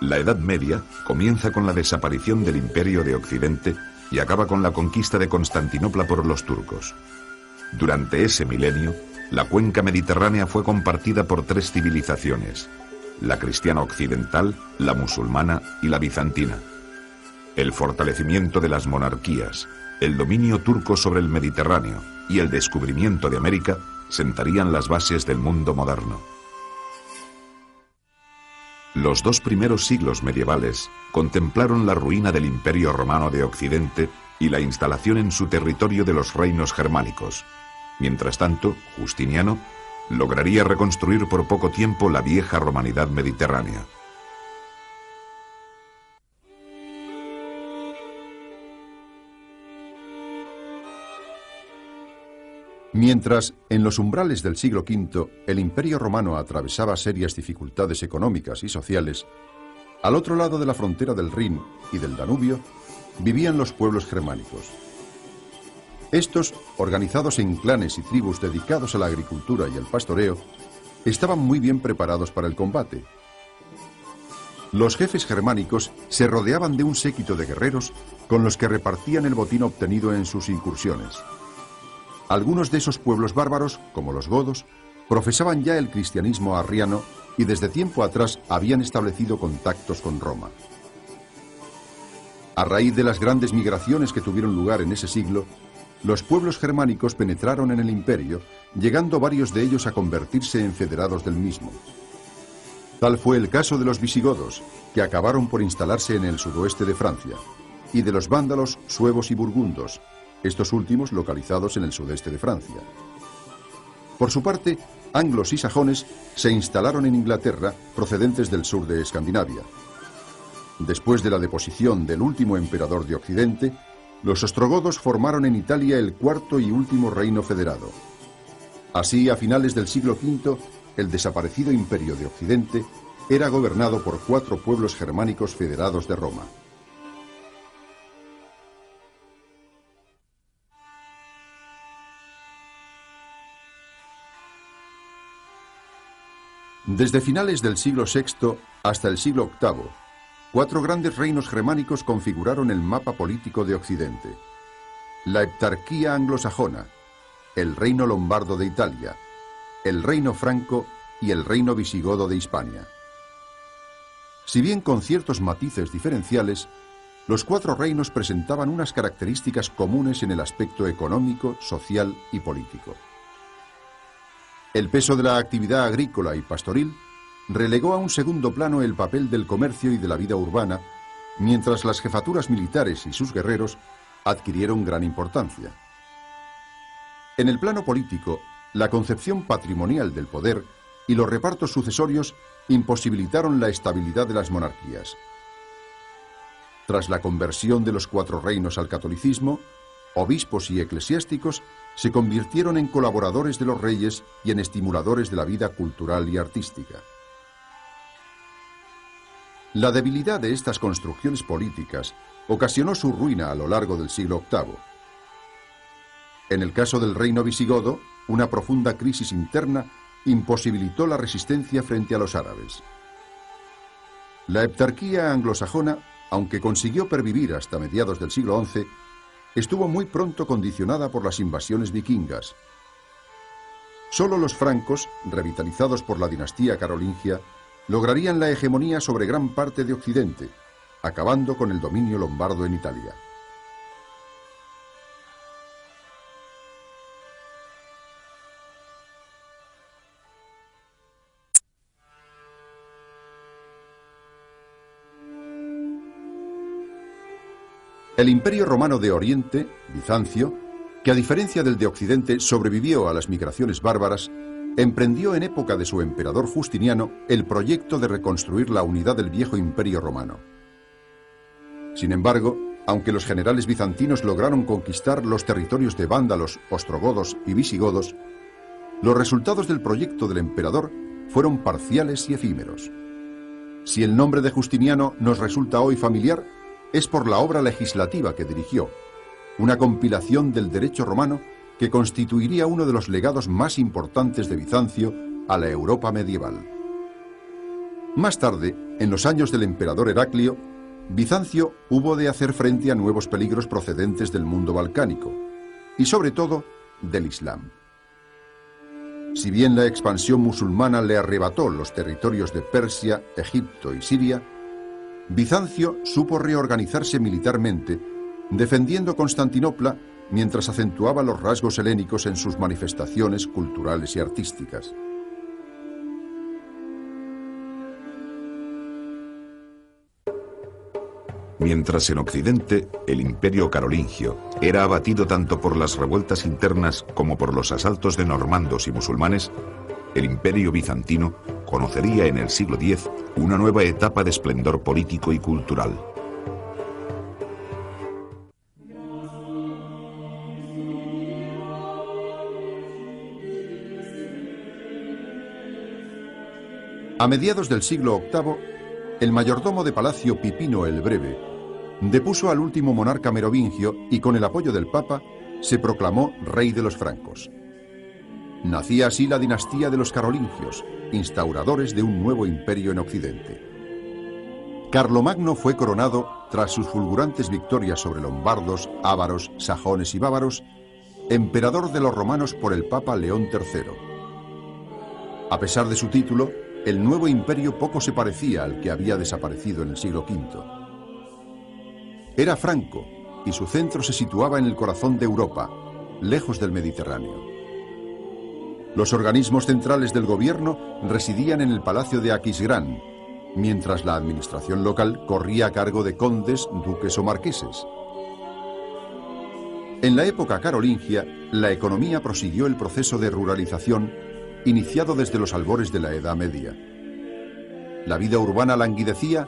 La Edad Media comienza con la desaparición del Imperio de Occidente y acaba con la conquista de Constantinopla por los turcos. Durante ese milenio, la cuenca mediterránea fue compartida por tres civilizaciones: la cristiana occidental, la musulmana y la bizantina. El fortalecimiento de las monarquías, el dominio turco sobre el Mediterráneo y el descubrimiento de América sentarían las bases del mundo moderno. Los dos primeros siglos medievales contemplaron la ruina del Imperio Romano de Occidente y la instalación en su territorio de los reinos germánicos. Mientras tanto, Justiniano lograría reconstruir por poco tiempo la vieja romanidad mediterránea. Mientras, en los umbrales del siglo V, el Imperio Romano atravesaba serias dificultades económicas y sociales, al otro lado de la frontera del Rin y del Danubio, vivían los pueblos germánicos. Estos, organizados en clanes y tribus dedicados a la agricultura y el pastoreo, estaban muy bien preparados para el combate. Los jefes germánicos se rodeaban de un séquito de guerreros con los que repartían el botín obtenido en sus incursiones. Algunos de esos pueblos bárbaros, como los godos, profesaban ya el cristianismo arriano y desde tiempo atrás habían establecido contactos con Roma. A raíz de las grandes migraciones que tuvieron lugar en ese siglo, los pueblos germánicos penetraron en el imperio, llegando varios de ellos a convertirse en federados del mismo. Tal fue el caso de los visigodos, que acabaron por instalarse en el sudoeste de Francia, y de los vándalos, suevos y burgundos, estos últimos localizados en el sudeste de Francia. Por su parte, anglos y sajones se instalaron en Inglaterra, procedentes del sur de Escandinavia. Después de la deposición del último emperador de Occidente, los ostrogodos formaron en Italia el cuarto y último reino federado. Así, a finales del siglo V, el desaparecido Imperio de Occidente era gobernado por 4 pueblos germánicos federados de Roma. Desde finales del siglo VI hasta el siglo VIII, 4 grandes reinos germánicos configuraron el mapa político de Occidente: la heptarquía anglosajona, el reino lombardo de Italia, el reino franco y el reino visigodo de Hispania. Si bien con ciertos matices diferenciales, los 4 reinos presentaban unas características comunes en el aspecto económico, social y político. El peso de la actividad agrícola y pastoril relegó a un segundo plano el papel del comercio y de la vida urbana, mientras las jefaturas militares y sus guerreros adquirieron gran importancia. En el plano político, la concepción patrimonial del poder y los repartos sucesorios imposibilitaron la estabilidad de las monarquías. Tras la conversión de los 4 reinos al catolicismo, obispos y eclesiásticos se convirtieron en colaboradores de los reyes y en estimuladores de la vida cultural y artística. La debilidad de estas construcciones políticas ocasionó su ruina a lo largo del siglo VIII. En el caso del reino visigodo, una profunda crisis interna imposibilitó la resistencia frente a los árabes. La heptarquía anglosajona, aunque consiguió pervivir hasta mediados del siglo XI, estuvo muy pronto condicionada por las invasiones vikingas. Solo los francos, revitalizados por la dinastía carolingia, lograrían la hegemonía sobre gran parte de Occidente, acabando con el dominio lombardo en Italia. El Imperio Romano de Oriente, Bizancio, que a diferencia del de Occidente sobrevivió a las migraciones bárbaras, emprendió en época de su emperador Justiniano el proyecto de reconstruir la unidad del viejo Imperio Romano. Sin embargo, aunque los generales bizantinos lograron conquistar los territorios de vándalos, ostrogodos y visigodos, los resultados del proyecto del emperador fueron parciales y efímeros. Si el nombre de Justiniano nos resulta hoy familiar, es por la obra legislativa que dirigió, una compilación del derecho romano que constituiría uno de los legados más importantes de Bizancio a la Europa medieval. Más tarde, en los años del emperador Heraclio, Bizancio hubo de hacer frente a nuevos peligros procedentes del mundo balcánico y sobre todo del Islam. Si bien la expansión musulmana le arrebató los territorios de Persia, Egipto y Siria, Bizancio supo reorganizarse militarmente, defendiendo Constantinopla mientras acentuaba los rasgos helénicos en sus manifestaciones culturales y artísticas. Mientras en Occidente el imperio carolingio era abatido tanto por las revueltas internas como por los asaltos de normandos y musulmanes, el imperio bizantino conocería en el siglo X una nueva etapa de esplendor político y cultural. A mediados del siglo VIII, el mayordomo de palacio Pipino el Breve depuso al último monarca merovingio y con el apoyo del Papa se proclamó rey de los francos. Nacía así la dinastía de los carolingios, instauradores de un nuevo imperio en Occidente. Carlomagno fue coronado tras sus fulgurantes victorias sobre lombardos, ávaros, sajones y bávaros, emperador de los romanos por el Papa León III. A pesar de su título, el nuevo imperio poco se parecía al que había desaparecido en el siglo V. Era franco y su centro se situaba en el corazón de Europa, lejos del Mediterráneo. Los organismos centrales del gobierno residían en el palacio de Aquisgrán, mientras la administración local corría a cargo de condes, duques o marqueses. En la época carolingia, la economía prosiguió el proceso de ruralización iniciado desde los albores de la Edad Media. La vida urbana languidecía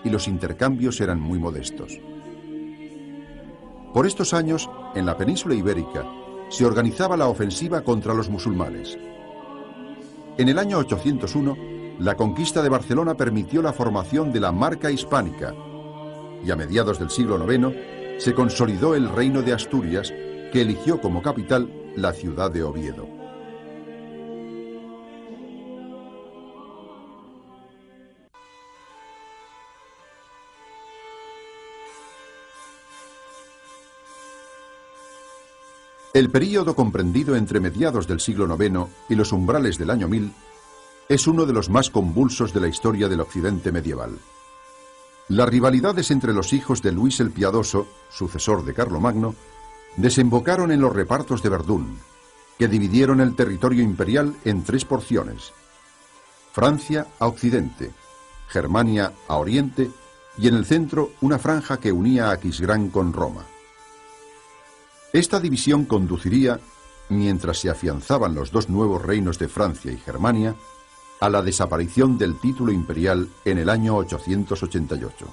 y los intercambios eran muy modestos. Por estos años, en la península ibérica, se organizaba la ofensiva contra los musulmanes. En el año 801, la conquista de Barcelona permitió la formación de la Marca Hispánica y a mediados del siglo IX se consolidó el reino de Asturias, que eligió como capital la ciudad de Oviedo. El período comprendido entre mediados del siglo IX y los umbrales del año 1000 es uno de los más convulsos de la historia del Occidente medieval. Las rivalidades entre los hijos de Luis el Piadoso, sucesor de Carlomagno, desembocaron en los repartos de Verdún, que dividieron el territorio imperial en tres porciones: Francia a occidente, Germania a oriente y en el centro una franja que unía a Aquisgrán con Roma. Esta división conduciría, mientras se afianzaban los dos nuevos reinos de Francia y Germania, a la desaparición del título imperial en el año 888.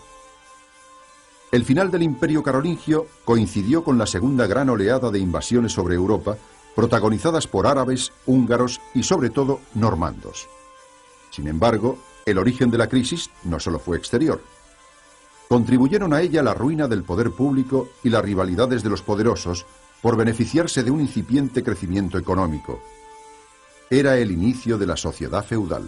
El final del Imperio Carolingio coincidió con la segunda gran oleada de invasiones sobre Europa, protagonizadas por árabes, húngaros y sobre todo normandos. Sin embargo, el origen de la crisis no solo fue exterior. Contribuyeron a ella la ruina del poder público y las rivalidades de los poderosos por beneficiarse de un incipiente crecimiento económico. Era el inicio de la sociedad feudal.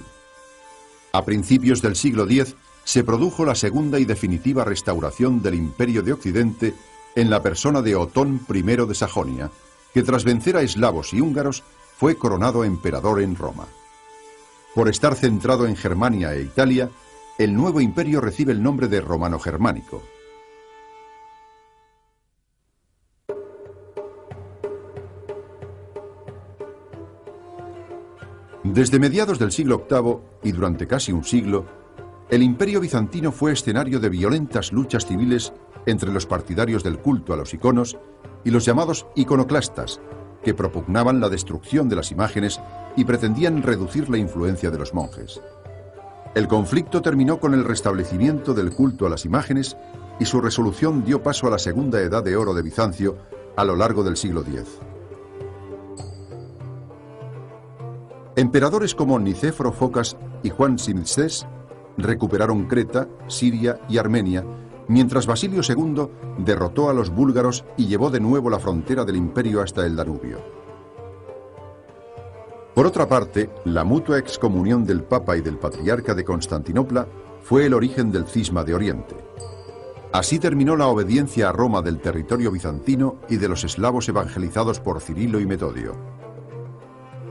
A principios del siglo X se produjo la segunda y definitiva restauración del Imperio de Occidente en la persona de Otón I de Sajonia, que tras vencer a eslavos y húngaros fue coronado emperador en Roma. Por estar centrado en Germania e Italia, el nuevo imperio recibe el nombre de romano-germánico. Desde mediados del siglo VIII y durante casi un siglo, el imperio bizantino fue escenario de violentas luchas civiles entre los partidarios del culto a los iconos y los llamados iconoclastas, que propugnaban la destrucción de las imágenes y pretendían reducir la influencia de los monjes. El conflicto terminó con el restablecimiento del culto a las imágenes y su resolución dio paso a la segunda edad de oro de Bizancio a lo largo del siglo X. Emperadores como Nicéforo Focas y Juan Simsés recuperaron Creta, Siria y Armenia, mientras Basilio II derrotó a los búlgaros y llevó de nuevo la frontera del imperio hasta el Danubio. Por otra parte, la mutua excomunión del Papa y del Patriarca de Constantinopla fue el origen del cisma de Oriente. Así terminó la obediencia a Roma del territorio bizantino y de los eslavos evangelizados por Cirilo y Metodio.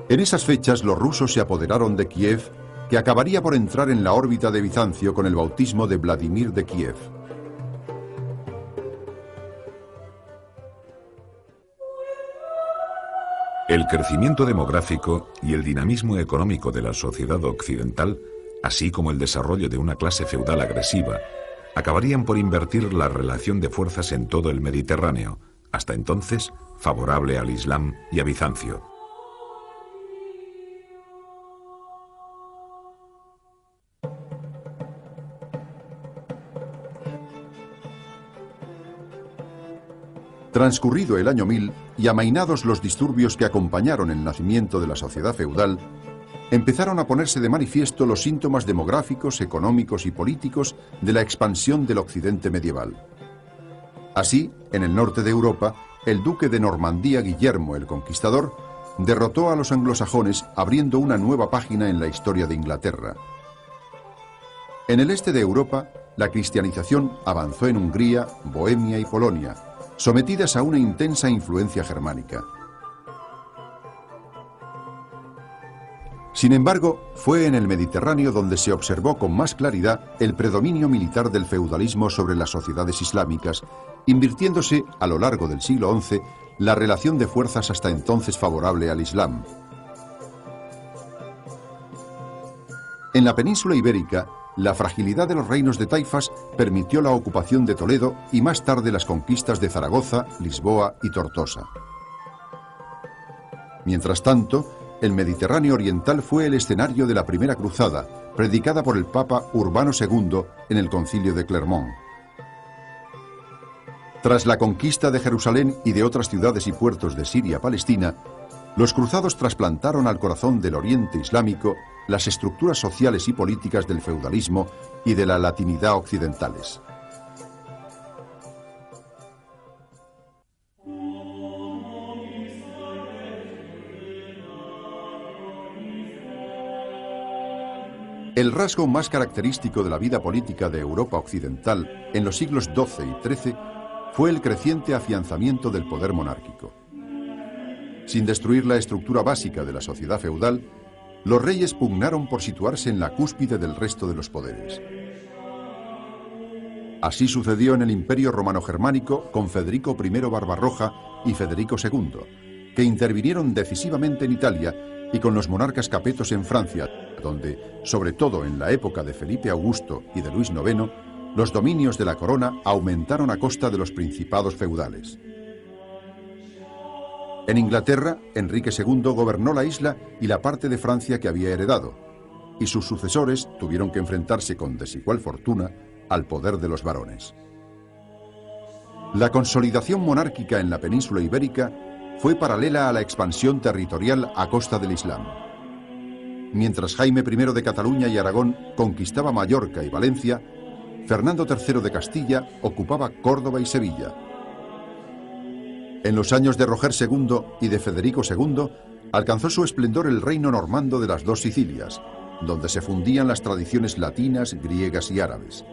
En esas fechas los rusos se apoderaron de Kiev, que acabaría por entrar en la órbita de Bizancio con el bautismo de Vladimir de Kiev. El crecimiento demográfico y el dinamismo económico de la sociedad occidental, así como el desarrollo de una clase feudal agresiva, acabarían por invertir la relación de fuerzas en todo el Mediterráneo, hasta entonces favorable al Islam y a Bizancio. Transcurrido el año 1000 y amainados los disturbios que acompañaron el nacimiento de la sociedad feudal, empezaron a ponerse de manifiesto los síntomas demográficos, económicos y políticos de la expansión del occidente medieval. Así, en el norte de Europa, el duque de Normandía Guillermo el Conquistador derrotó a los anglosajones abriendo una nueva página en la historia de Inglaterra. En el este de Europa, la cristianización avanzó en Hungría, Bohemia y Polonia, sometidas a una intensa influencia germánica. Sin embargo, fue en el Mediterráneo donde se observó con más claridad el predominio militar del feudalismo sobre las sociedades islámicas, invirtiéndose a lo largo del siglo XI la relación de fuerzas hasta entonces favorable al Islam. En la península ibérica, la fragilidad de los reinos de taifas permitió la ocupación de Toledo y más tarde las conquistas de Zaragoza, Lisboa y Tortosa. Mientras tanto, el Mediterráneo oriental fue el escenario de la primera cruzada, predicada por el Papa Urbano II en el Concilio de Clermont. Tras la conquista de Jerusalén y de otras ciudades y puertos de Siria-Palestina, los cruzados trasplantaron al corazón del Oriente Islámico las estructuras sociales y políticas del feudalismo y de la latinidad occidentales. El rasgo más característico de la vida política de Europa occidental en los siglos XII y XIII fue el creciente afianzamiento del poder monárquico. Sin destruir la estructura básica de la sociedad feudal, los reyes pugnaron por situarse en la cúspide del resto de los poderes. Así sucedió en el Imperio Romano-Germánico con Federico I Barbarroja y Federico II, que intervinieron decisivamente en Italia, y con los monarcas capetos en Francia, donde, sobre todo en la época de Felipe Augusto y de Luis IX, los dominios de la corona aumentaron a costa de los principados feudales. En Inglaterra, Enrique II gobernó la isla y la parte de Francia que había heredado, y sus sucesores tuvieron que enfrentarse con desigual fortuna al poder de los varones. La consolidación monárquica en la península ibérica fue paralela a la expansión territorial a costa del Islam. Mientras Jaime I de Cataluña y Aragón conquistaba Mallorca y Valencia, Fernando III de Castilla ocupaba Córdoba y Sevilla. En los años de Roger II y de Federico II, alcanzó su esplendor el reino normando de las dos Sicilias, donde se fundían las tradiciones latinas, griegas y árabes.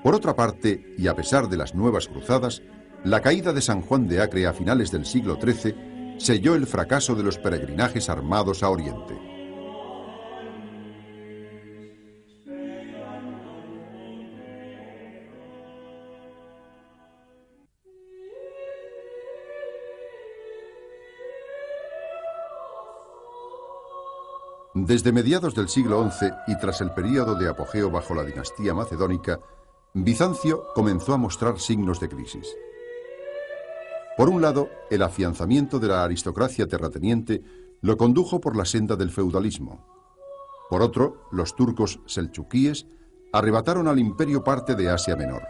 Por otra parte, y a pesar de las nuevas cruzadas, la caída de San Juan de Acre a finales del siglo XIII selló el fracaso de los peregrinajes armados a Oriente. Desde mediados del siglo XI y tras el período de apogeo bajo la dinastía macedónica, Bizancio comenzó a mostrar signos de crisis. Por un lado, el afianzamiento de la aristocracia terrateniente lo condujo por la senda del feudalismo. Por otro, los turcos selchukíes arrebataron al imperio parte de Asia Menor.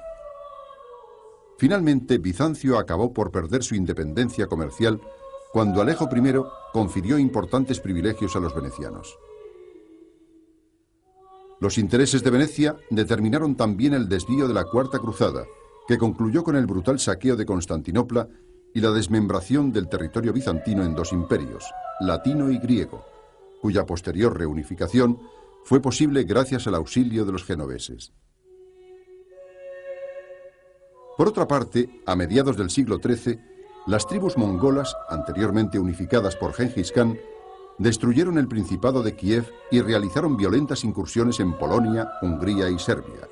Finalmente, Bizancio acabó por perder su independencia comercial cuando Alejo I confirió importantes privilegios a los venecianos. Los intereses de Venecia determinaron también el desvío de la Cuarta Cruzada, que concluyó con el brutal saqueo de Constantinopla y la desmembración del territorio bizantino en dos imperios, latino y griego, cuya posterior reunificación fue posible gracias al auxilio de los genoveses. Por otra parte, a mediados del siglo XIII, las tribus mongolas, anteriormente unificadas por Gengis Khan, destruyeron el Principado de Kiev y realizaron violentas incursiones en Polonia, Hungría y Serbia.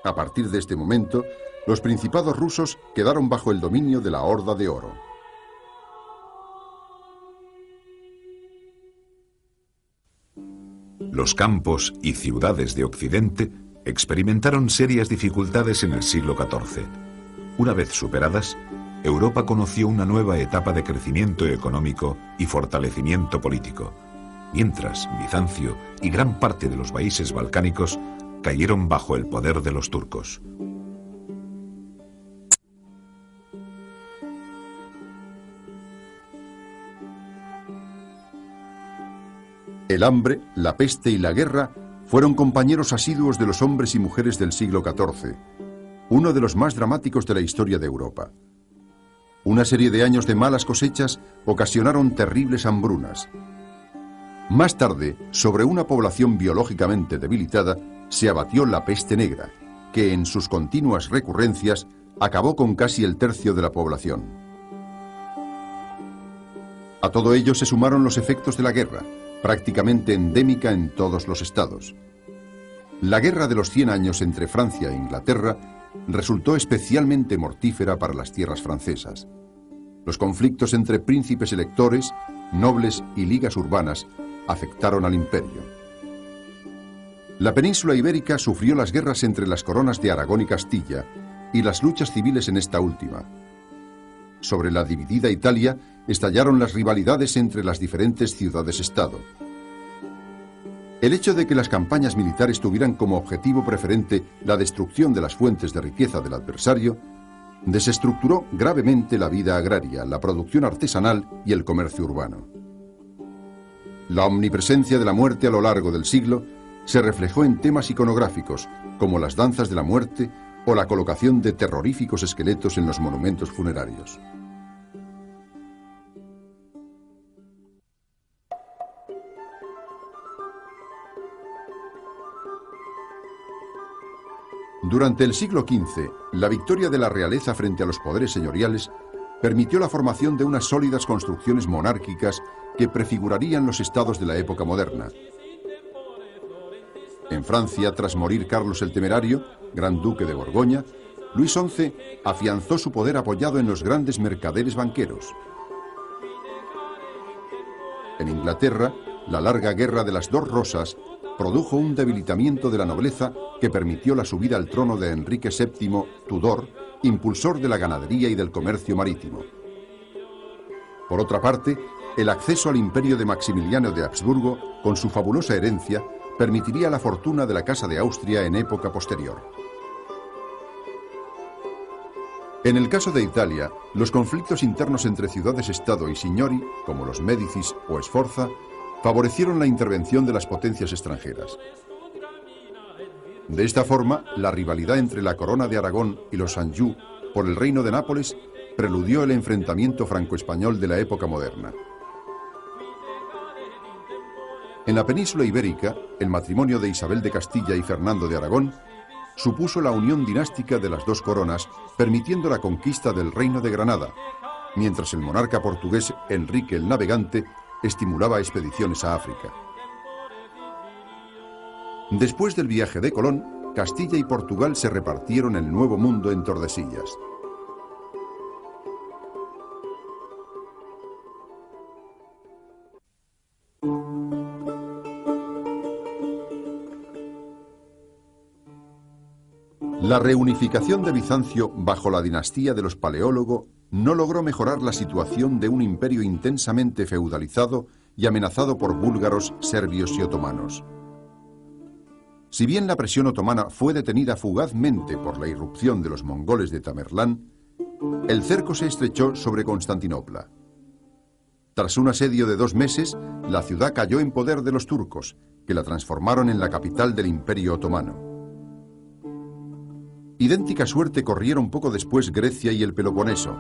A partir de este momento, los principados rusos quedaron bajo el dominio de la Horda de Oro. Los campos y ciudades de Occidente experimentaron serias dificultades en el siglo XIV. Una vez superadas, Europa conoció una nueva etapa de crecimiento económico y fortalecimiento político, mientras Bizancio y gran parte de los países balcánicos cayeron bajo el poder de los turcos. El hambre, la peste y la guerra fueron compañeros asiduos de los hombres y mujeres del siglo XIV, uno de los más dramáticos de la historia de Europa. Una serie de años de malas cosechas ocasionaron terribles hambrunas. Más tarde, sobre una población biológicamente debilitada, se abatió la peste negra, que en sus continuas recurrencias acabó con casi el tercio de la población. A todo ello se sumaron los efectos de la guerra, prácticamente endémica en todos los estados. La guerra de los 100 años entre Francia e Inglaterra resultó especialmente mortífera para las tierras francesas. Los conflictos entre príncipes electores, nobles y ligas urbanas afectaron al imperio. La península ibérica sufrió las guerras entre las coronas de Aragón y Castilla y las luchas civiles en esta última. Sobre la dividida Italia estallaron las rivalidades entre las diferentes ciudades-estado. El hecho de que las campañas militares tuvieran como objetivo preferente la destrucción de las fuentes de riqueza del adversario desestructuró gravemente la vida agraria, la producción artesanal y el comercio urbano. La omnipresencia de la muerte a lo largo del siglo se reflejó en temas iconográficos, como las danzas de la muerte o la colocación de terroríficos esqueletos en los monumentos funerarios. Durante el siglo XV, la victoria de la realeza frente a los poderes señoriales permitió la formación de unas sólidas construcciones monárquicas que prefigurarían los estados de la época moderna. En Francia, tras morir Carlos el Temerario, gran duque de Borgoña, Luis XI afianzó su poder apoyado en los grandes mercaderes banqueros. En Inglaterra, la larga guerra de las dos rosas produjo un debilitamiento de la nobleza que permitió la subida al trono de Enrique VII, Tudor, impulsor de la ganadería y del comercio marítimo. Por otra parte, el acceso al imperio de Maximiliano de Habsburgo, con su fabulosa herencia, permitiría la fortuna de la Casa de Austria en época posterior. En el caso de Italia, los conflictos internos entre ciudades-estado y signori, como los Médicis o Sforza, favorecieron la intervención de las potencias extranjeras. De esta forma, la rivalidad entre la corona de Aragón y los Anjou por el reino de Nápoles preludió el enfrentamiento franco-español de la época moderna. En la península ibérica, el matrimonio de Isabel de Castilla y Fernando de Aragón supuso la unión dinástica de las dos coronas, permitiendo la conquista del reino de Granada, mientras el monarca portugués Enrique el Navegante estimulaba expediciones a África. Después del viaje de Colón, Castilla y Portugal se repartieron el Nuevo Mundo en Tordesillas. La reunificación de Bizancio bajo la dinastía de los Paleólogo no logró mejorar la situación de un imperio intensamente feudalizado y amenazado por búlgaros, serbios y otomanos. Si bien la presión otomana fue detenida fugazmente por la irrupción de los mongoles de Tamerlán, el cerco se estrechó sobre Constantinopla. Tras un asedio de 2 meses, la ciudad cayó en poder de los turcos, que la transformaron en la capital del Imperio Otomano. Idéntica suerte corrieron poco después Grecia y el Peloponeso.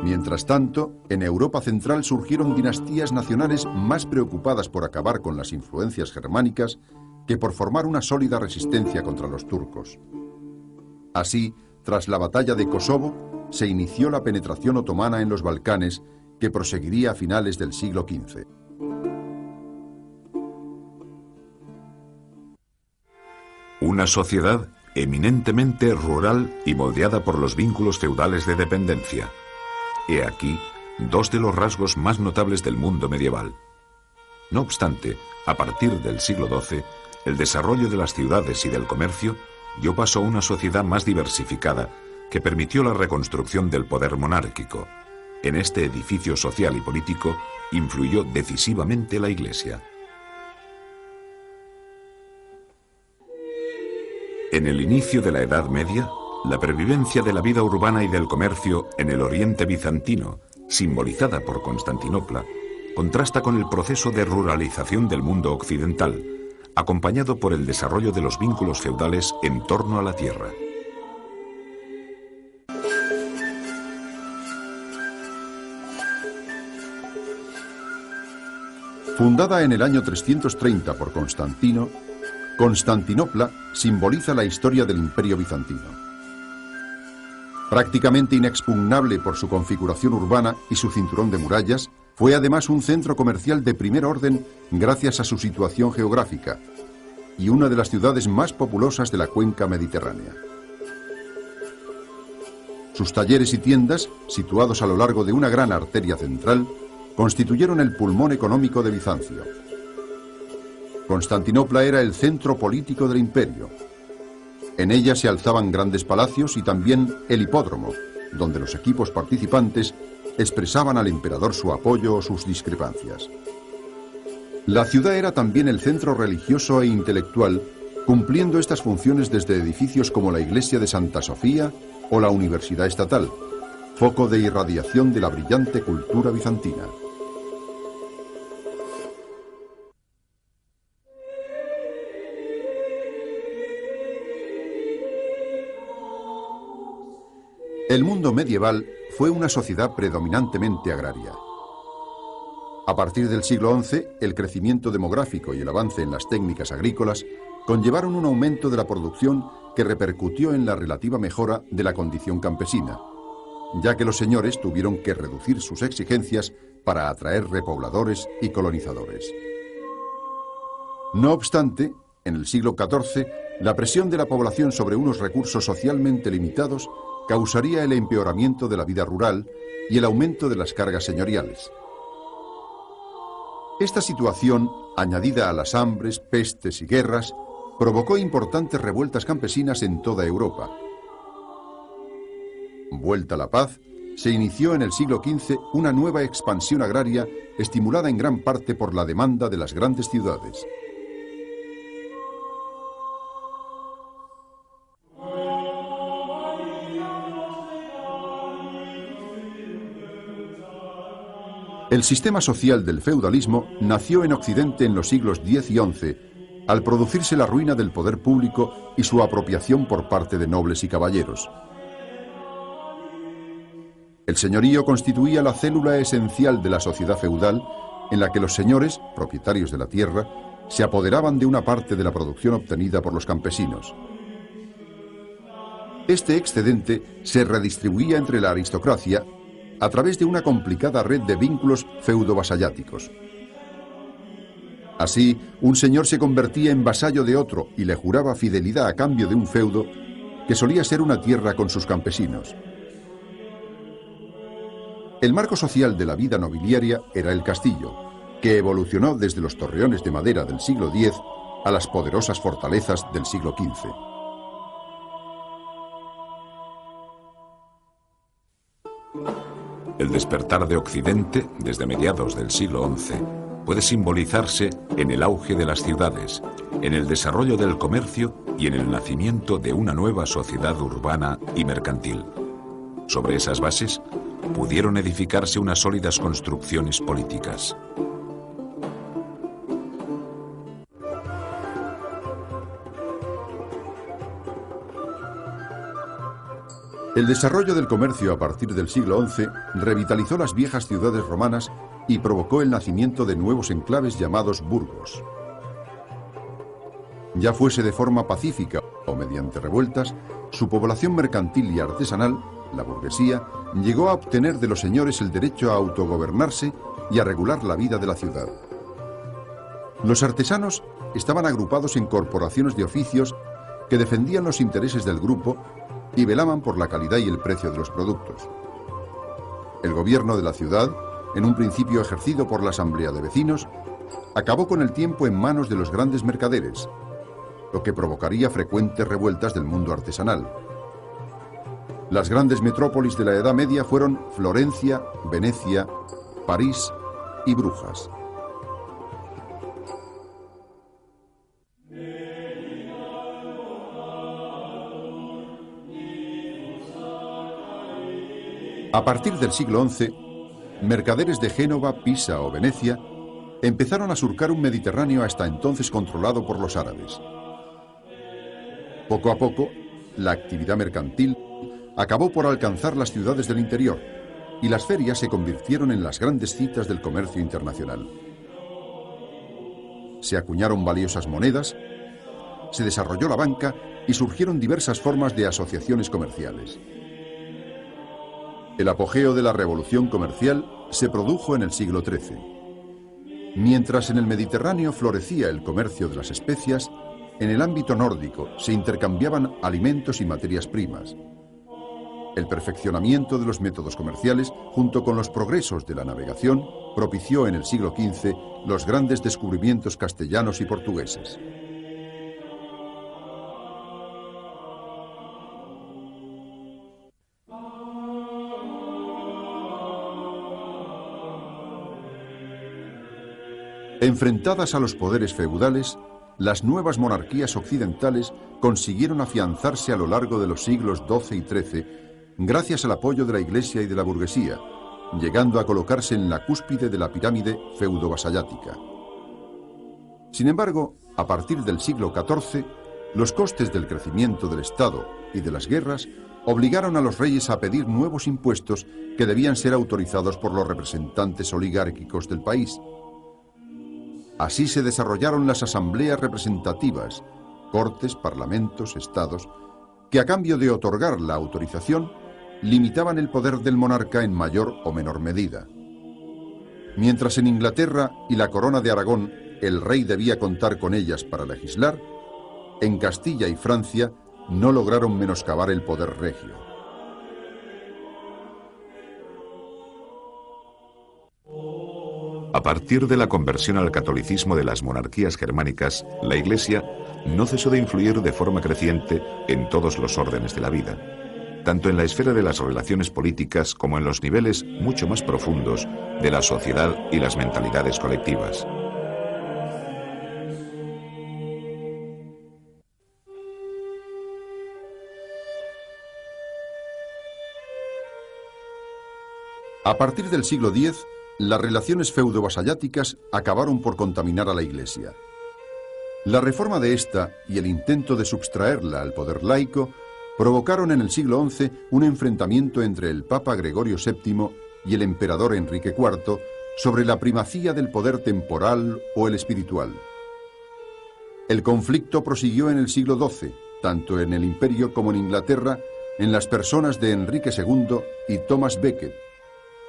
Mientras tanto, en Europa Central surgieron dinastías nacionales más preocupadas por acabar con las influencias germánicas que por formar una sólida resistencia contra los turcos. Así, tras la batalla de Kosovo, se inició la penetración otomana en los Balcanes, que proseguiría a finales del siglo XV. Una sociedad eminentemente rural y moldeada por los vínculos feudales de dependencia. He aquí dos de los rasgos más notables del mundo medieval. No obstante, a partir del siglo XII, el desarrollo de las ciudades y del comercio dio paso a una sociedad más diversificada que permitió la reconstrucción del poder monárquico. En este edificio social y político influyó decisivamente la Iglesia. En el inicio de la Edad Media, la pervivencia de la vida urbana y del comercio en el Oriente bizantino, simbolizada por Constantinopla, contrasta con el proceso de ruralización del mundo occidental, acompañado por el desarrollo de los vínculos feudales en torno a la tierra. Fundada en el año 330 por Constantino, Constantinopla simboliza la historia del Imperio bizantino. Prácticamente inexpugnable por su configuración urbana y su cinturón de murallas, fue además un centro comercial de primer orden gracias a su situación geográfica y una de las ciudades más populosas de la cuenca mediterránea. Sus talleres y tiendas, situados a lo largo de una gran arteria central, constituyeron el pulmón económico de Bizancio. Constantinopla era el centro político del imperio. En ella se alzaban grandes palacios y también el hipódromo, donde los equipos participantes expresaban al emperador su apoyo o sus discrepancias. La ciudad era también el centro religioso e intelectual, cumpliendo estas funciones desde edificios como la iglesia de Santa Sofía o la Universidad Estatal, foco de irradiación de la brillante cultura bizantina. El mundo medieval fue una sociedad predominantemente agraria. A partir del siglo XI, el crecimiento demográfico y el avance en las técnicas agrícolas conllevaron un aumento de la producción que repercutió en la relativa mejora de la condición campesina, ya que los señores tuvieron que reducir sus exigencias para atraer repobladores y colonizadores. No obstante, en el siglo XIV, la presión de la población sobre unos recursos socialmente limitados causaría el empeoramiento de la vida rural y el aumento de las cargas señoriales. Esta situación, añadida a las hambres, pestes y guerras, provocó importantes revueltas campesinas en toda Europa. Vuelta la paz, se inició en el siglo XV una nueva expansión agraria estimulada en gran parte por la demanda de las grandes ciudades. El sistema social del feudalismo nació en Occidente en los siglos X y XI, al producirse la ruina del poder público y su apropiación por parte de nobles y caballeros. El señorío constituía la célula esencial de la sociedad feudal, en la que los señores, propietarios de la tierra, se apoderaban de una parte de la producción obtenida por los campesinos. Este excedente se redistribuía entre la aristocracia a través de una complicada red de vínculos feudo-vasalláticos. Así, un señor se convertía en vasallo de otro y le juraba fidelidad a cambio de un feudo que solía ser una tierra con sus campesinos. El marco social de la vida nobiliaria era el castillo, que evolucionó desde los torreones de madera del siglo X a las poderosas fortalezas del siglo XV. El despertar de Occidente, desde mediados del siglo XI, puede simbolizarse en el auge de las ciudades, en el desarrollo del comercio y en el nacimiento de una nueva sociedad urbana y mercantil. Sobre esas bases, pudieron edificarse unas sólidas construcciones políticas. El desarrollo del comercio a partir del siglo XI revitalizó las viejas ciudades romanas y provocó el nacimiento de nuevos enclaves llamados burgos. Ya fuese de forma pacífica o mediante revueltas, su población mercantil y artesanal, la burguesía, llegó a obtener de los señores el derecho a autogobernarse y a regular la vida de la ciudad. Los artesanos estaban agrupados en corporaciones de oficios que defendían los intereses del grupo y velaban por la calidad y el precio de los productos. El gobierno de la ciudad, en un principio ejercido por la Asamblea de Vecinos, acabó con el tiempo en manos de los grandes mercaderes, lo que provocaría frecuentes revueltas del mundo artesanal. Las grandes metrópolis de la Edad Media fueron Florencia, Venecia, París y Brujas. A partir del siglo XI, mercaderes de Génova, Pisa o Venecia empezaron a surcar un Mediterráneo hasta entonces controlado por los árabes. Poco a poco, la actividad mercantil acabó por alcanzar las ciudades del interior y las ferias se convirtieron en las grandes citas del comercio internacional. Se acuñaron valiosas monedas, se desarrolló la banca y surgieron diversas formas de asociaciones comerciales. El apogeo de la revolución comercial se produjo en el siglo XIII. Mientras en el Mediterráneo florecía el comercio de las especias, en el ámbito nórdico se intercambiaban alimentos y materias primas. El perfeccionamiento de los métodos comerciales, junto con los progresos de la navegación, propició en el siglo XV los grandes descubrimientos castellanos y portugueses. Enfrentadas a los poderes feudales, las nuevas monarquías occidentales consiguieron afianzarse a lo largo de los siglos XII y XIII gracias al apoyo de la Iglesia y de la burguesía, llegando a colocarse en la cúspide de la pirámide feudo-vasallática. Sin embargo, a partir del siglo XIV, los costes del crecimiento del Estado y de las guerras obligaron a los reyes a pedir nuevos impuestos que debían ser autorizados por los representantes oligárquicos del país. Así se desarrollaron las asambleas representativas, cortes, parlamentos, estados, que a cambio de otorgar la autorización, limitaban el poder del monarca en mayor o menor medida. Mientras en Inglaterra y la Corona de Aragón el rey debía contar con ellas para legislar, en Castilla y Francia no lograron menoscabar el poder regio. A partir de la conversión al catolicismo de las monarquías germánicas, la Iglesia no cesó de influir de forma creciente en todos los órdenes de la vida, tanto en la esfera de las relaciones políticas como en los niveles mucho más profundos de la sociedad y las mentalidades colectivas. A partir del siglo X, las relaciones feudo-vasalláticas acabaron por contaminar a la Iglesia. La reforma de esta y el intento de subtraerla al poder laico provocaron en el siglo XI un enfrentamiento entre el Papa Gregorio VII y el emperador Enrique IV sobre la primacía del poder temporal o el espiritual. El conflicto prosiguió en el siglo XII, tanto en el Imperio como en Inglaterra, en las personas de Enrique II y Thomas Becket,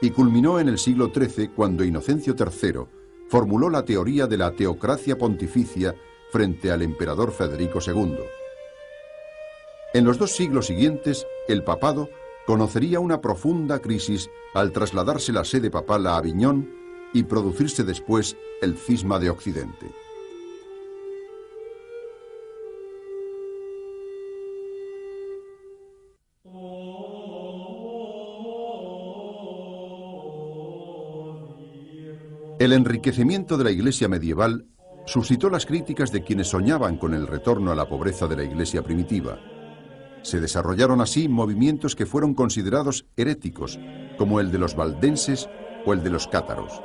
y culminó en el siglo XIII cuando Inocencio III formuló la teoría de la teocracia pontificia frente al emperador Federico II. En los 2 siglos siguientes, el papado conocería una profunda crisis al trasladarse la sede papal a Aviñón y producirse después el cisma de Occidente. El enriquecimiento de la Iglesia medieval suscitó las críticas de quienes soñaban con el retorno a la pobreza de la Iglesia primitiva. Se desarrollaron así movimientos que fueron considerados heréticos, como el de los valdenses o el de los cátaros.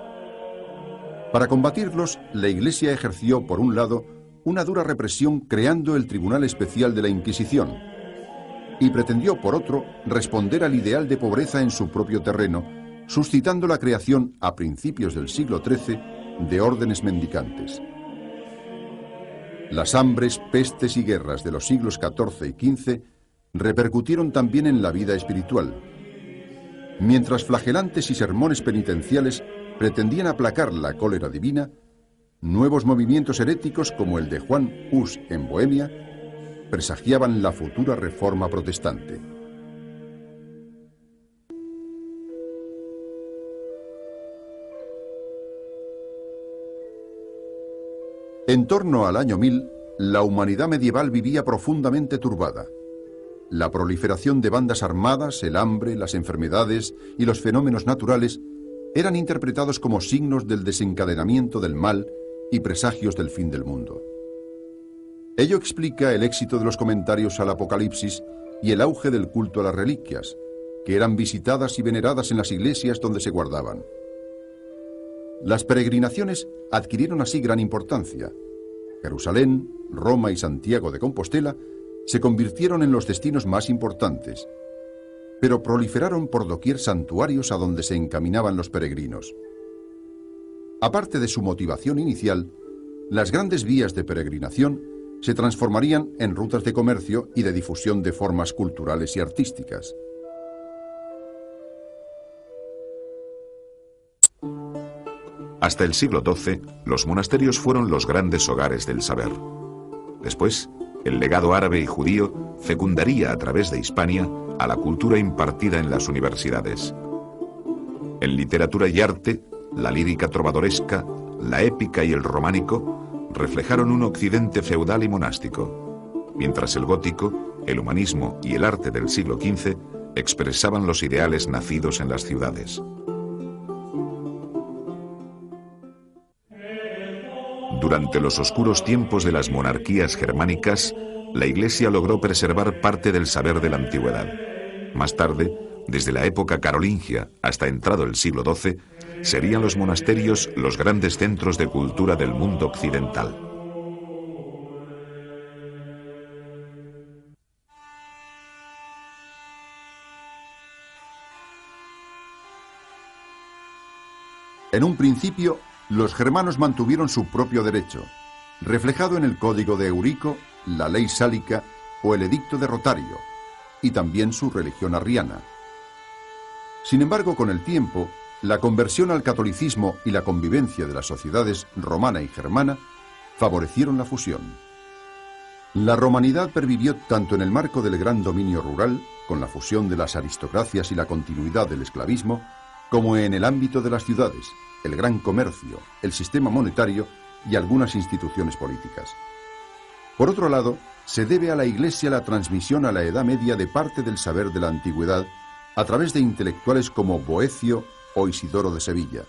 Para combatirlos, la Iglesia ejerció, por un lado, una dura represión creando el Tribunal Especial de la Inquisición, y pretendió, por otro, responder al ideal de pobreza en su propio terreno, suscitando la creación, a principios del siglo XIII, de órdenes mendicantes. Las hambres, pestes y guerras de los siglos XIV y XV repercutieron también en la vida espiritual. Mientras flagelantes y sermones penitenciales pretendían aplacar la cólera divina, nuevos movimientos heréticos como el de Juan Hus en Bohemia presagiaban la futura reforma protestante. En torno al año 1000, la humanidad medieval vivía profundamente turbada. La proliferación de bandas armadas, el hambre, las enfermedades y los fenómenos naturales eran interpretados como signos del desencadenamiento del mal y presagios del fin del mundo. Ello explica el éxito de los comentarios al Apocalipsis y el auge del culto a las reliquias, que eran visitadas y veneradas en las iglesias donde se guardaban. Las peregrinaciones adquirieron así gran importancia. Jerusalén, Roma y Santiago de Compostela se convirtieron en los destinos más importantes, pero proliferaron por doquier santuarios a donde se encaminaban los peregrinos. Aparte de su motivación inicial, las grandes vías de peregrinación se transformarían en rutas de comercio y de difusión de formas culturales y artísticas. Hasta el siglo XII, los monasterios fueron los grandes hogares del saber. Después, el legado árabe y judío fecundaría a través de Hispania a la cultura impartida en las universidades. En literatura y arte, la lírica trovadoresca, la épica y el románico reflejaron un occidente feudal y monástico, mientras el gótico, el humanismo y el arte del siglo XV expresaban los ideales nacidos en las ciudades. Durante los oscuros tiempos de las monarquías germánicas, la Iglesia logró preservar parte del saber de la antigüedad. Más tarde, desde la época carolingia hasta entrado el siglo XII, serían los monasterios los grandes centros de cultura del mundo occidental. En un principio, los germanos mantuvieron su propio derecho, reflejado en el Código de Eurico, la Ley Sálica o el Edicto de Rotario, y también su religión arriana. Sin embargo, con el tiempo, la conversión al catolicismo y la convivencia de las sociedades romana y germana favorecieron la fusión. La romanidad pervivió tanto en el marco del gran dominio rural, con la fusión de las aristocracias y la continuidad del esclavismo, como en el ámbito de las ciudades, el gran comercio, el sistema monetario y algunas instituciones políticas. Por otro lado, se debe a la Iglesia la transmisión a la Edad Media de parte del saber de la antigüedad a través de intelectuales como Boecio o Isidoro de Sevilla.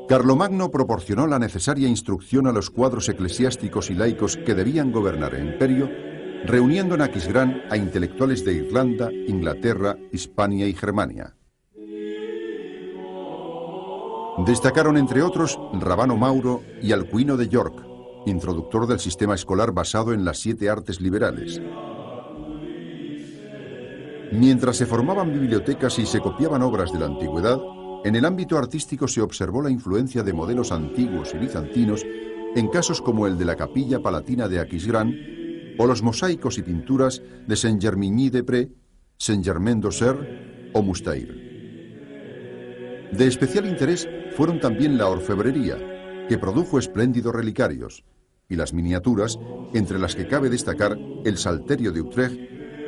Carlomagno proporcionó la necesaria instrucción a los cuadros eclesiásticos y laicos que debían gobernar el imperio, reuniendo en Aquisgrán a intelectuales de Irlanda, Inglaterra, Hispania y Germania. Destacaron entre otros Rabano Mauro y Alcuino de York, introductor del sistema escolar basado en las 7 artes liberales. Mientras se formaban bibliotecas y se copiaban obras de la antigüedad, en el ámbito artístico se observó la influencia de modelos antiguos y bizantinos en casos como el de la Capilla Palatina de Aquisgrán o los mosaicos y pinturas de Saint-Germigny-des-Prés, Saint-Germain-d'Auxerre o Moustair. De especial interés fueron también la orfebrería, que produjo espléndidos relicarios, y las miniaturas, entre las que cabe destacar el Salterio de Utrecht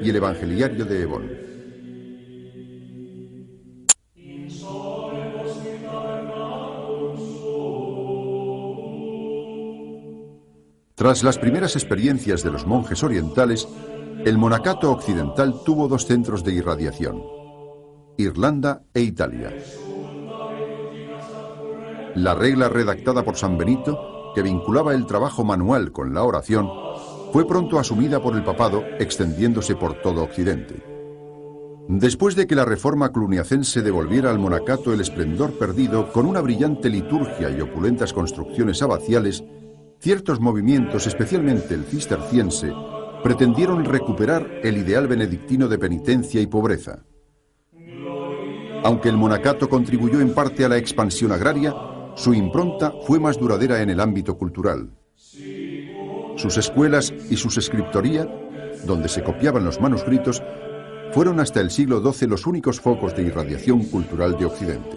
y el Evangeliario de Evon. Tras las primeras experiencias de los monjes orientales, el monacato occidental tuvo 2 centros de irradiación: Irlanda e Italia. La regla redactada por San Benito, que vinculaba el trabajo manual con la oración, fue pronto asumida por el papado, extendiéndose por todo Occidente. Después de que la reforma cluniacense devolviera al monacato el esplendor perdido con una brillante liturgia y opulentas construcciones abaciales, ciertos movimientos, especialmente el cisterciense, pretendieron recuperar el ideal benedictino de penitencia y pobreza. Aunque el monacato contribuyó en parte a la expansión agraria, su impronta fue más duradera en el ámbito cultural. Sus escuelas y sus escriptoría, donde se copiaban los manuscritos, fueron hasta el siglo XII los únicos focos de irradiación cultural de Occidente.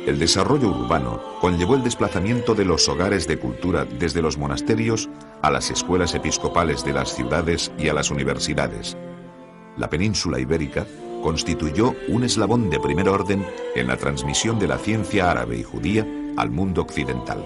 El desarrollo urbano conllevó el desplazamiento de los hogares de cultura desde los monasterios a las escuelas episcopales de las ciudades y a las universidades. La península ibérica constituyó un eslabón de primer orden en la transmisión de la ciencia árabe y judía al mundo occidental.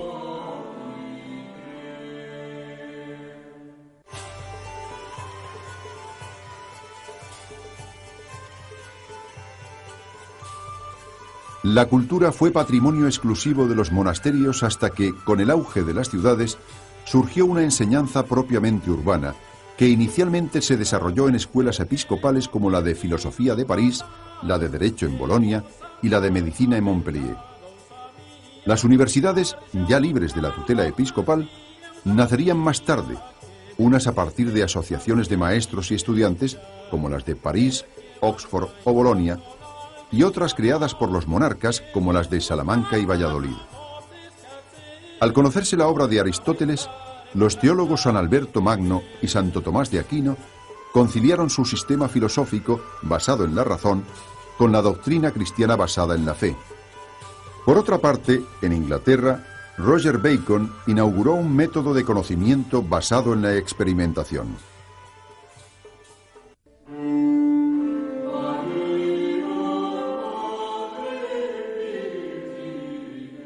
La cultura fue patrimonio exclusivo de los monasterios hasta que, con el auge de las ciudades, surgió una enseñanza propiamente urbana, que inicialmente se desarrolló en escuelas episcopales como la de Filosofía de París, la de Derecho en Bolonia y la de Medicina en Montpellier. Las universidades, ya libres de la tutela episcopal, nacerían más tarde, unas a partir de asociaciones de maestros y estudiantes, como las de París, Oxford o Bolonia, y otras creadas por los monarcas, como las de Salamanca y Valladolid. Al conocerse la obra de Aristóteles, los teólogos San Alberto Magno y Santo Tomás de Aquino conciliaron su sistema filosófico, basado en la razón, con la doctrina cristiana basada en la fe. Por otra parte, en Inglaterra, Roger Bacon inauguró un método de conocimiento basado en la experimentación.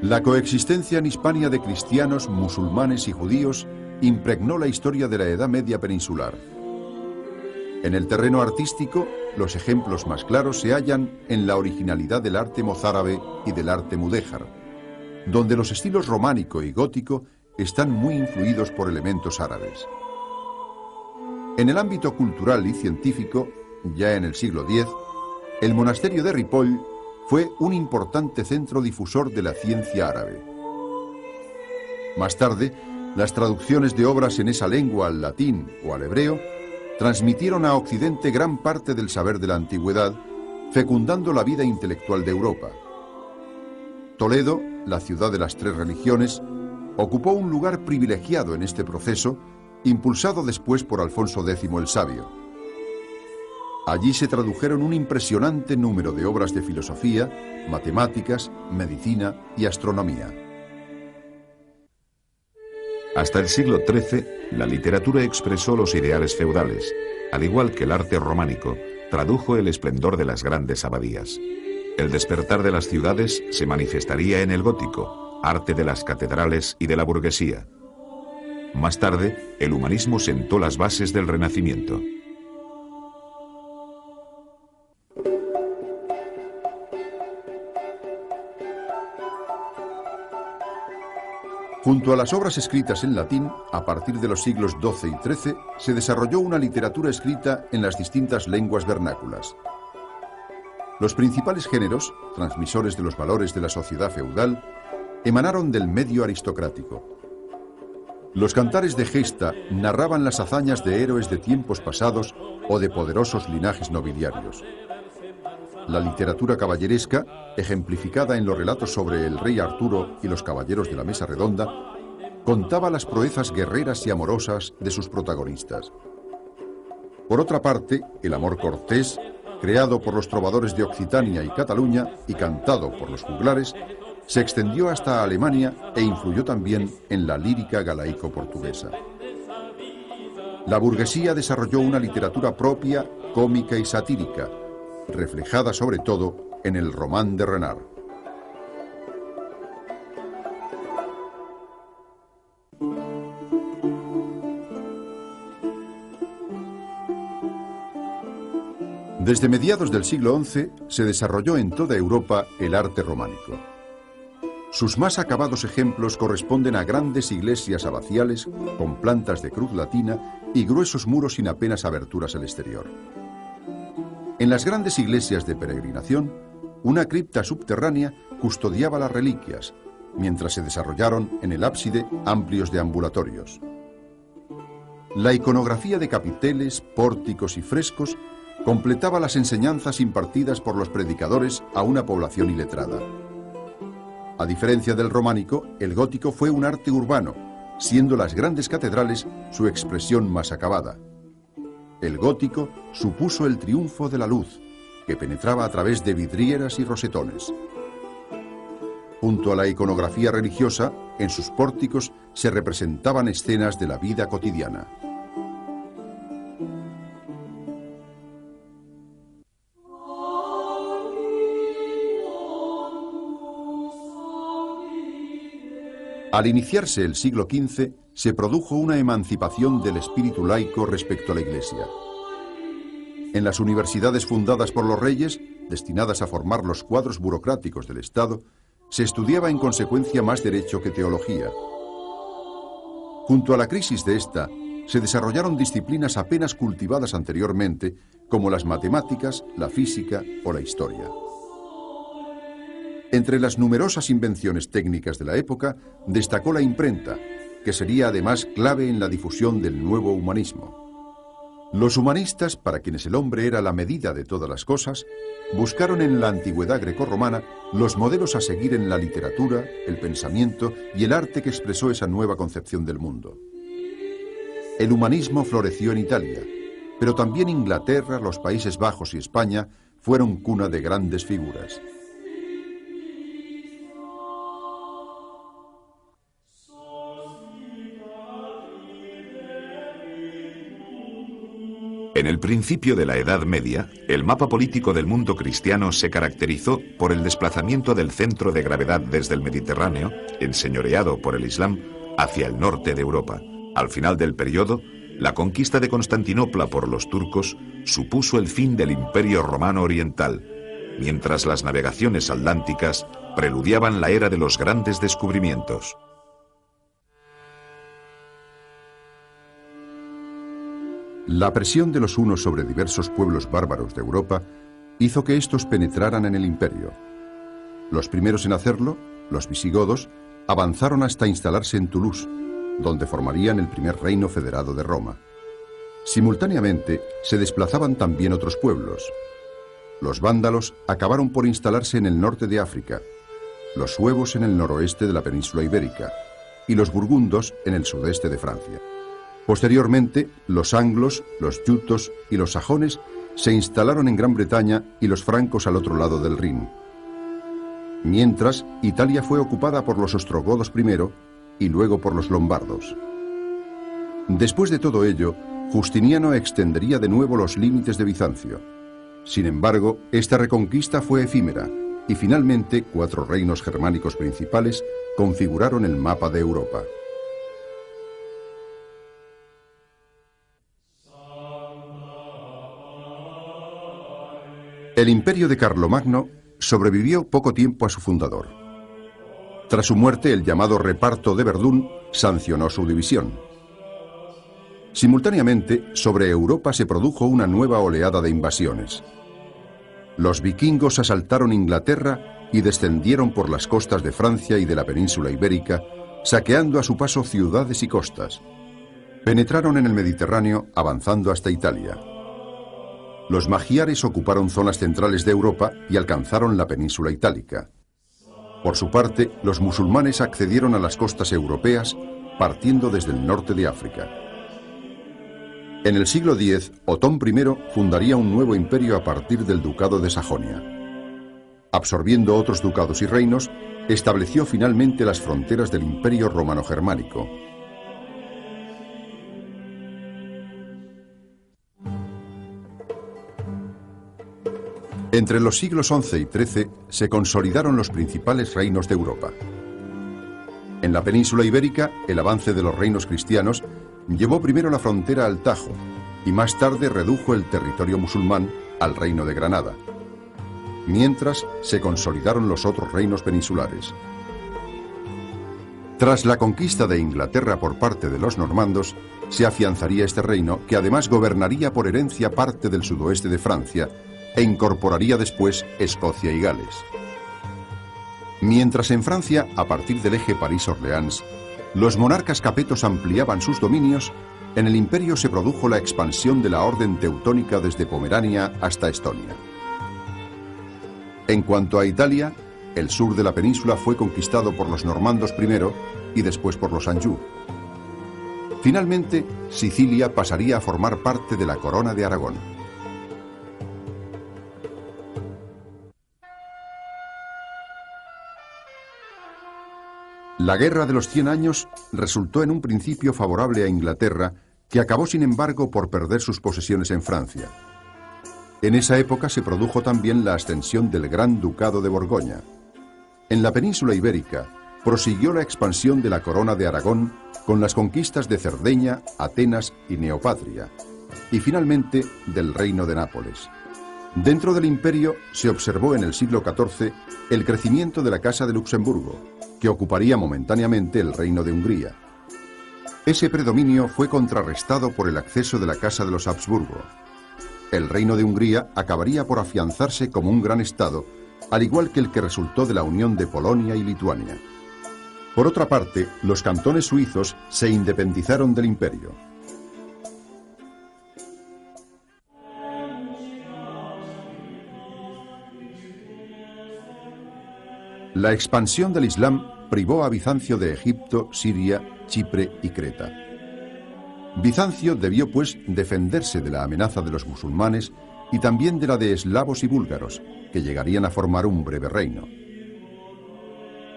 La coexistencia en Hispania de cristianos, musulmanes y judíos impregnó la historia de la Edad Media peninsular. En el terreno artístico, los ejemplos más claros se hallan en la originalidad del arte mozárabe y del arte mudéjar, donde los estilos románico y gótico están muy influidos por elementos árabes. En el ámbito cultural y científico, ya en el siglo X, el monasterio de Ripoll fue un importante centro difusor de la ciencia árabe. Más tarde, las traducciones de obras en esa lengua al latín o al hebreo transmitieron a Occidente gran parte del saber de la antigüedad, fecundando la vida intelectual de Europa. Toledo, la ciudad de las tres religiones, ocupó un lugar privilegiado en este proceso, impulsado después por Alfonso X el Sabio. Allí se tradujeron un impresionante número de obras de filosofía, matemáticas, medicina y astronomía. Hasta el siglo XIII, la literatura expresó los ideales feudales, al igual que el arte románico, tradujo el esplendor de las grandes abadías. El despertar de las ciudades se manifestaría en el gótico, arte de las catedrales y de la burguesía. Más tarde, el humanismo sentó las bases del Renacimiento. Junto a las obras escritas en latín, a partir de los siglos XII y XIII, se desarrolló una literatura escrita en las distintas lenguas vernáculas. Los principales géneros, transmisores de los valores de la sociedad feudal, emanaron del medio aristocrático. Los cantares de gesta narraban las hazañas de héroes de tiempos pasados o de poderosos linajes nobiliarios. La literatura caballeresca, ejemplificada en los relatos sobre el rey Arturo y los caballeros de la Mesa Redonda, contaba las proezas guerreras y amorosas de sus protagonistas. Por otra parte, el amor cortés, creado por los trovadores de Occitania y Cataluña y cantado por los juglares, se extendió hasta Alemania e influyó también en la lírica galaico-portuguesa. La burguesía desarrolló una literatura propia, cómica y satírica, reflejada sobre todo en el Román de Renard. Desde mediados del siglo XI se desarrolló en toda Europa el arte románico. Sus más acabados ejemplos corresponden a grandes iglesias abaciales con plantas de cruz latina y gruesos muros sin apenas aberturas al exterior. En las grandes iglesias de peregrinación, una cripta subterránea custodiaba las reliquias, mientras se desarrollaron en el ábside amplios deambulatorios. La iconografía de capiteles, pórticos y frescos completaba las enseñanzas impartidas por los predicadores a una población iletrada. A diferencia del románico, el gótico fue un arte urbano, siendo las grandes catedrales su expresión más acabada. El gótico supuso el triunfo de la luz, que penetraba a través de vidrieras y rosetones. Junto a la iconografía religiosa, en sus pórticos se representaban escenas de la vida cotidiana. Al iniciarse el siglo XV, se produjo una emancipación del espíritu laico respecto a la Iglesia. En las universidades fundadas por los reyes, destinadas a formar los cuadros burocráticos del Estado, se estudiaba en consecuencia más derecho que teología. Junto a la crisis de esta, se desarrollaron disciplinas apenas cultivadas anteriormente, como las matemáticas, la física o la historia. Entre las numerosas invenciones técnicas de la época, destacó la imprenta, que sería además clave en la difusión del nuevo humanismo. Los humanistas, para quienes el hombre era la medida de todas las cosas, buscaron en la antigüedad grecorromana los modelos a seguir en la literatura, el pensamiento y el arte que expresó esa nueva concepción del mundo. El humanismo floreció en Italia, pero también Inglaterra, los Países Bajos y España fueron cuna de grandes figuras. En el principio de la Edad Media, el mapa político del mundo cristiano se caracterizó por el desplazamiento del centro de gravedad desde el Mediterráneo, enseñoreado por el Islam, hacia el norte de Europa. Al final del periodo, la conquista de Constantinopla por los turcos supuso el fin del Imperio Romano Oriental, mientras las navegaciones atlánticas preludiaban la era de los grandes descubrimientos. La presión de los hunos sobre diversos pueblos bárbaros de Europa hizo que estos penetraran en el imperio. Los primeros en hacerlo, los visigodos, avanzaron hasta instalarse en Toulouse, donde formarían el primer reino federado de Roma. Simultáneamente, se desplazaban también otros pueblos. Los vándalos acabaron por instalarse en el norte de África, los suevos en el noroeste de la península ibérica y los burgundos en el sudeste de Francia. Posteriormente, los anglos, los yutos y los sajones se instalaron en Gran Bretaña y los francos al otro lado del Rin. Mientras, Italia fue ocupada por los ostrogodos primero y luego por los lombardos. Después de todo ello, Justiniano extendería de nuevo los límites de Bizancio. Sin embargo, esta reconquista fue efímera y finalmente 4 reinos germánicos principales configuraron el mapa de Europa. El imperio de Carlomagno sobrevivió poco tiempo a su fundador. Tras su muerte, el llamado Reparto de Verdún sancionó su división. Simultáneamente, sobre Europa se produjo una nueva oleada de invasiones. Los vikingos asaltaron Inglaterra y descendieron por las costas de Francia y de la península ibérica, saqueando a su paso ciudades y costas. Penetraron en el Mediterráneo, avanzando hasta Italia. Los magiares ocuparon zonas centrales de Europa y alcanzaron la península itálica. Por su parte, los musulmanes accedieron a las costas europeas, partiendo desde el norte de África. En el siglo X, Otón I fundaría un nuevo imperio a partir del ducado de Sajonia. Absorbiendo otros ducados y reinos, estableció finalmente las fronteras del Imperio Romano-Germánico. Entre los siglos XI y XIII se consolidaron los principales reinos de Europa. En la península ibérica, el avance de los reinos cristianos llevó primero la frontera al Tajo y más tarde redujo el territorio musulmán al reino de Granada. Mientras, se consolidaron los otros reinos peninsulares. Tras la conquista de Inglaterra por parte de los normandos, se afianzaría este reino, que además gobernaría por herencia parte del sudoeste de Francia e incorporaría después Escocia y Gales. Mientras en Francia, a partir del eje París-Orleans, los monarcas capetos ampliaban sus dominios, en el imperio se produjo la expansión de la orden teutónica desde Pomerania hasta Estonia. En cuanto a Italia, el sur de la península fue conquistado por los normandos primero y después por los Anjou. Finalmente, Sicilia pasaría a formar parte de la corona de Aragón. La Guerra de los 100 años resultó en un principio favorable a Inglaterra, que acabó sin embargo por perder sus posesiones en Francia. En esa época se produjo también la ascensión del Gran Ducado de Borgoña. En la península ibérica prosiguió la expansión de la corona de Aragón con las conquistas de Cerdeña, Atenas y Neopatria, y finalmente del Reino de Nápoles. Dentro del imperio se observó en el siglo XIV el crecimiento de la Casa de Luxemburgo, que ocuparía momentáneamente el Reino de Hungría. Ese predominio fue contrarrestado por el acceso de la Casa de los Habsburgo. El Reino de Hungría acabaría por afianzarse como un gran estado, al igual que el que resultó de la unión de Polonia y Lituania. Por otra parte, los cantones suizos se independizaron del imperio. La expansión del Islam privó a Bizancio de Egipto, Siria, Chipre y Creta. Bizancio debió, pues, defenderse de la amenaza de los musulmanes y también de la de eslavos y búlgaros, que llegarían a formar un breve reino.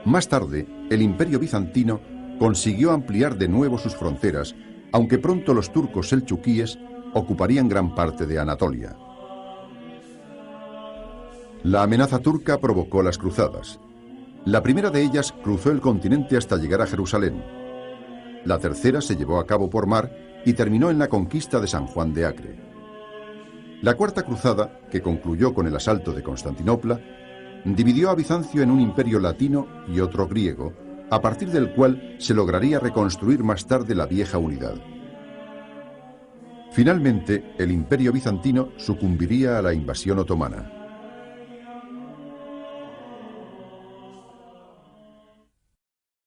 Más tarde, el imperio bizantino consiguió ampliar de nuevo sus fronteras, aunque pronto los turcos selchukíes ocuparían gran parte de Anatolia. La amenaza turca provocó las cruzadas. La primera de ellas cruzó el continente hasta llegar a Jerusalén. La tercera se llevó a cabo por mar y terminó en la conquista de San Juan de Acre. La cuarta cruzada, que concluyó con el asalto de Constantinopla, dividió a Bizancio en un imperio latino y otro griego, a partir del cual se lograría reconstruir más tarde la vieja unidad. Finalmente, el imperio bizantino sucumbiría a la invasión otomana.